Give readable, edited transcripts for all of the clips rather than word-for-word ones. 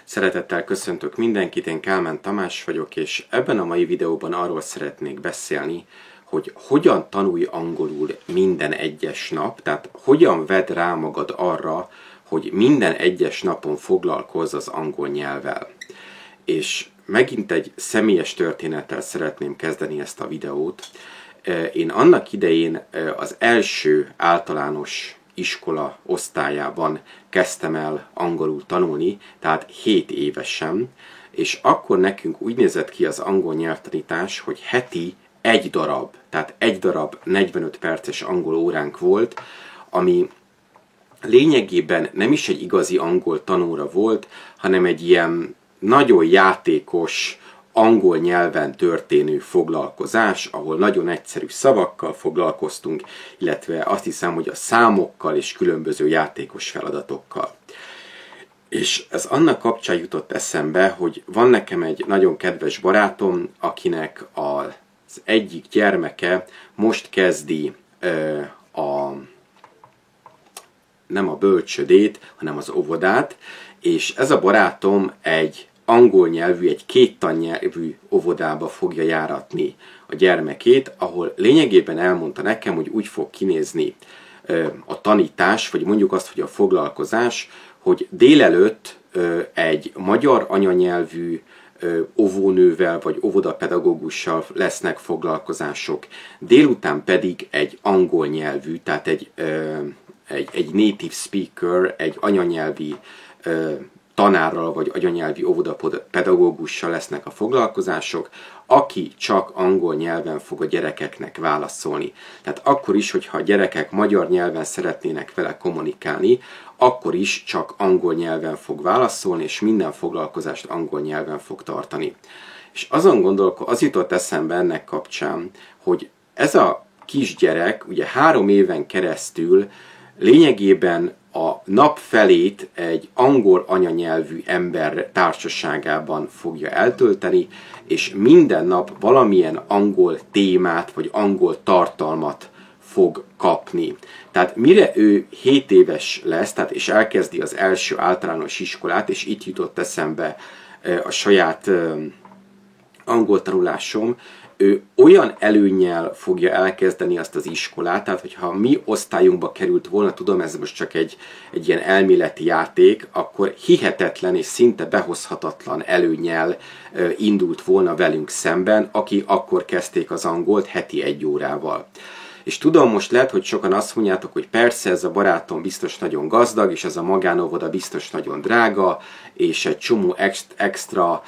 Szeretettel köszöntök mindenkit, én Kálmán Tamás vagyok, és ebben a mai videóban arról szeretnék beszélni, hogy hogyan tanulj angolul minden egyes nap, tehát hogyan vedd rá magad arra, hogy minden egyes napon foglalkozz az angol nyelvvel. És megint egy személyes történettel szeretném kezdeni ezt a videót. Én annak idején az első általános iskola osztályában kezdtem el angolul tanulni, tehát 7 évesen, és akkor nekünk úgy nézett ki az angol nyelvtanítás, hogy heti egy darab 45 perces angol óránk volt, ami lényegében nem is egy igazi angol tanóra volt, hanem egy ilyen nagyon játékos, angol nyelven történő foglalkozás, ahol nagyon egyszerű szavakkal foglalkoztunk, illetve azt hiszem, hogy a számokkal és különböző játékos feladatokkal. És ez annak kapcsán jutott eszembe, hogy van nekem egy nagyon kedves barátom, akinek az egyik gyermeke most kezdi nem a bölcsödét, hanem az óvodát, és ez a barátom egy angol nyelvű, egy 2 tannyelvű óvodába fogja járatni a gyermekét, ahol lényegében elmondta nekem, hogy úgy fog kinézni a tanítás, vagy mondjuk azt, hogy a foglalkozás, hogy délelőtt egy magyar anyanyelvű óvónővel vagy óvodapedagógussal lesznek foglalkozások, délután pedig egy angol nyelvű, tehát egy native speaker, egy anyanyelvi tanárral vagy anyanyelvi óvodapedagógussal lesznek a foglalkozások, aki csak angol nyelven fog a gyerekeknek válaszolni. Tehát akkor is, hogyha a gyerekek magyar nyelven szeretnének vele kommunikálni, akkor is csak angol nyelven fog válaszolni, és minden foglalkozást angol nyelven fog tartani. És az jutott eszembe ennek kapcsán, hogy ez a kisgyerek ugye 3 éven keresztül lényegében a nap felét egy angol anyanyelvű ember társaságában fogja eltölteni, és minden nap valamilyen angol témát vagy angol tartalmat fog kapni. Tehát mire ő 7 éves lesz, tehát és elkezdi az első általános iskolát, és itt jutott eszembe a saját angol tanulásom, ő olyan előnnyel fogja elkezdeni azt az iskolát, tehát hogyha mi osztályunkba került volna, tudom, ez most csak egy ilyen elméleti játék, akkor hihetetlen és szinte behozhatatlan előnnyel indult volna velünk szemben, aki akkor kezdték az angolt heti 1 órával. És tudom, most lehet, hogy sokan azt mondjátok, hogy persze ez a barátom biztos nagyon gazdag, és ez a magánóvoda biztos nagyon drága, és egy csomó extra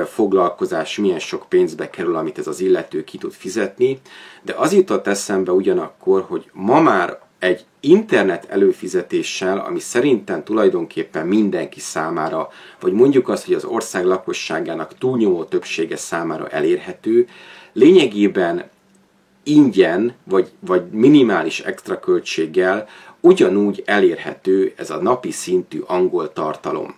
foglalkozás milyen sok pénzbe kerül, amit ez az illető ki tud fizetni. De az jutott eszembe ugyanakkor, hogy ma már egy internet előfizetéssel, ami szerintem tulajdonképpen mindenki számára, vagy mondjuk azt, hogy az ország lakosságának túlnyomó többsége számára elérhető, lényegében ingyen, vagy minimális extra költséggel ugyanúgy elérhető ez a napi szintű angol tartalom.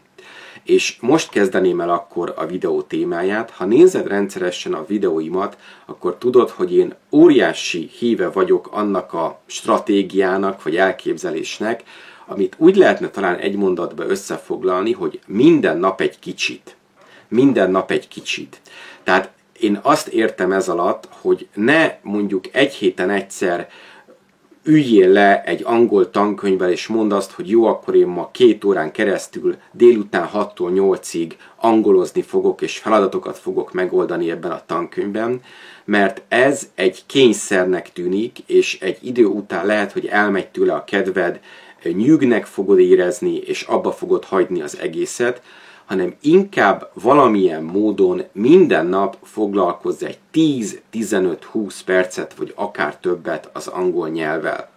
És most kezdeném el akkor a videó témáját. Ha nézed rendszeresen a videóimat, akkor tudod, hogy én óriási híve vagyok annak a stratégiának, vagy elképzelésnek, amit úgy lehetne talán egy mondatba összefoglalni, hogy minden nap egy kicsit. Minden nap egy kicsit. Tehát én azt értem ez alatt, hogy ne mondjuk egy héten egyszer üljél le egy angol tankönyvvel, és mondd azt, hogy jó, akkor én ma 2 órán keresztül délután 6-tól 8-ig angolozni fogok, és feladatokat fogok megoldani ebben a tankönyvben, mert ez egy kényszernek tűnik, és egy idő után lehet, hogy elmegy tőle a kedved, nyűgnek fogod érezni, és abba fogod hagyni az egészet, hanem inkább valamilyen módon minden nap foglalkozz egy 10-15-20 percet, vagy akár többet az angol nyelvvel.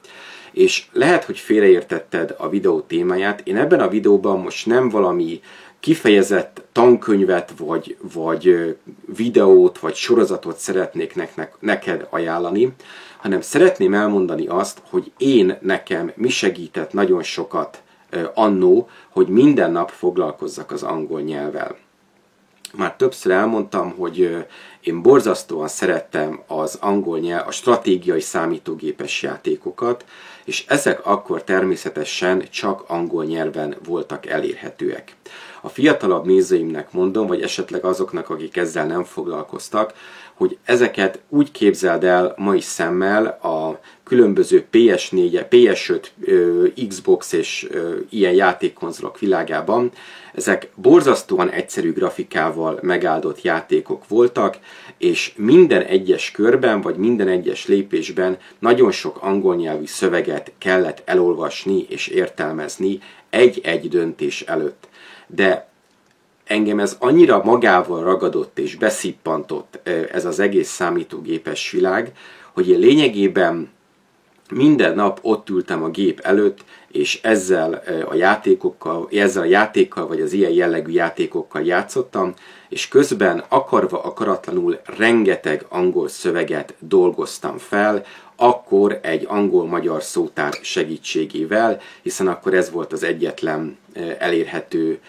És lehet, hogy félreértetted a videó témáját. Én ebben a videóban most nem valami kifejezett tankönyvet, vagy videót, vagy sorozatot szeretnék neked ajánlani, hanem szeretném elmondani azt, hogy nekem mi segített nagyon sokat annó, hogy minden nap foglalkozzak az angol nyelvvel. Már többször elmondtam, hogy én borzasztóan szerettem az angol nyelv, a stratégiai számítógépes játékokat, és ezek akkor természetesen csak angol nyelven voltak elérhetőek. A fiatalabb nézőimnek mondom, vagy esetleg azoknak, akik ezzel nem foglalkoztak, hogy ezeket úgy képzeld el mai szemmel a különböző PS4, PS5, Xbox és ilyen játékkonzolok világában. Ezek borzasztóan egyszerű grafikával megáldott játékok voltak, és minden egyes körben, vagy minden egyes lépésben nagyon sok angol nyelvű szöveget kellett elolvasni és értelmezni egy-egy döntés előtt. De engem ez annyira magával ragadott és beszippantott ez az egész számítógépes világ, hogy én lényegében minden nap ott ültem a gép előtt, és ezzel a játékkal, vagy az ilyen jellegű játékokkal játszottam, és közben akarva akaratlanul rengeteg angol szöveget dolgoztam fel, akkor egy angol-magyar szótár segítségével, hiszen akkor ez volt az egyetlen elérhető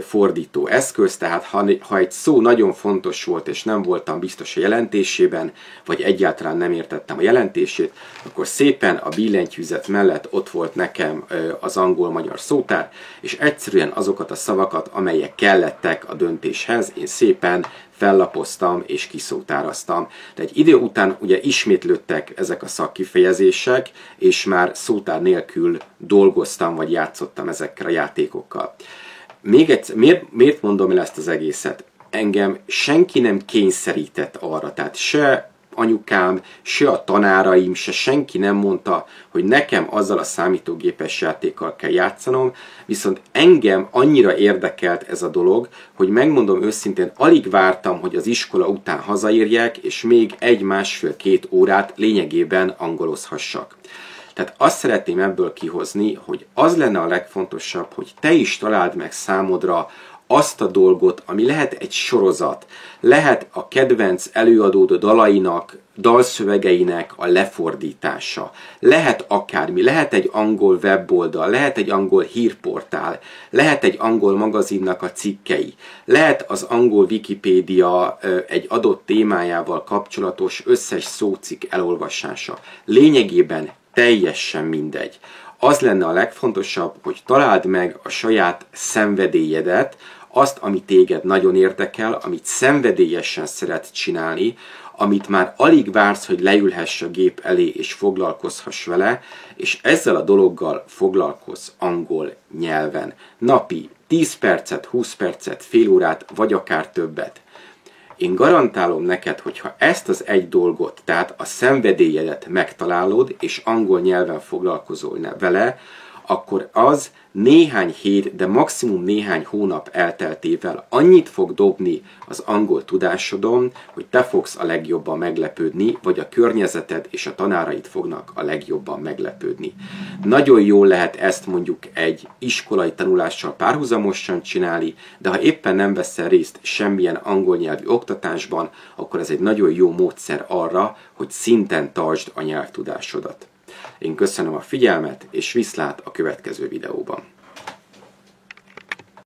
fordító eszköz, tehát ha egy szó nagyon fontos volt, és nem voltam biztos a jelentésében, vagy egyáltalán nem értettem a jelentését, akkor szépen a billentyűzet mellett ott volt nekem az angol-magyar szótár, és egyszerűen azokat a szavakat, amelyek kellettek a döntéshez, én szépen fellapoztam és kiszótáraztam. De egy idő után ugye ismétlődtek ezek a szakkifejezések, és már szótár nélkül dolgoztam, vagy játszottam ezekkel a játékokkal. Még egyszer, miért mondom el ezt az egészet? Engem senki nem kényszerített arra, tehát se anyukám, se a tanáraim, se senki nem mondta, hogy nekem azzal a számítógépes játékkal kell játszanom, viszont engem annyira érdekelt ez a dolog, hogy megmondom őszintén, alig vártam, hogy az iskola után hazaérjek, és még 1-1,5-2 órát lényegében angolozhassak. Tehát azt szeretném ebből kihozni, hogy az lenne a legfontosabb, hogy te is találd meg számodra azt a dolgot, ami lehet egy sorozat, lehet a kedvenc előadód dalainak, dalszövegeinek a lefordítása, lehet akármi, lehet egy angol weboldal, lehet egy angol hírportál, lehet egy angol magazinnak a cikkei, lehet az angol Wikipédia egy adott témájával kapcsolatos összes szócikk elolvasása. Lényegében teljesen mindegy. Az lenne a legfontosabb, hogy találd meg a saját szenvedélyedet, azt, ami téged nagyon érdekel, amit szenvedélyesen szeret csinálni, amit már alig vársz, hogy leülhess a gép elé és foglalkozhass vele, és ezzel a dologgal foglalkozz angol nyelven. Napi 10 percet, 20 percet, fél órát, vagy akár többet. Én garantálom neked, hogy ha ezt az egy dolgot, tehát a szenvedélyedet megtalálod, és angol nyelven foglalkozol vele, akkor az néhány hét, de maximum néhány hónap elteltével annyit fog dobni az angol tudásodon, hogy te fogsz a legjobban meglepődni, vagy a környezeted és a tanáraid fognak a legjobban meglepődni. Nagyon jól lehet ezt mondjuk egy iskolai tanulással párhuzamosan csinálni, de ha éppen nem veszel részt semmilyen angol nyelvű oktatásban, akkor ez egy nagyon jó módszer arra, hogy szinten tartsd a nyelvtudásodat. Én köszönöm a figyelmet, és viszlát a következő videóban.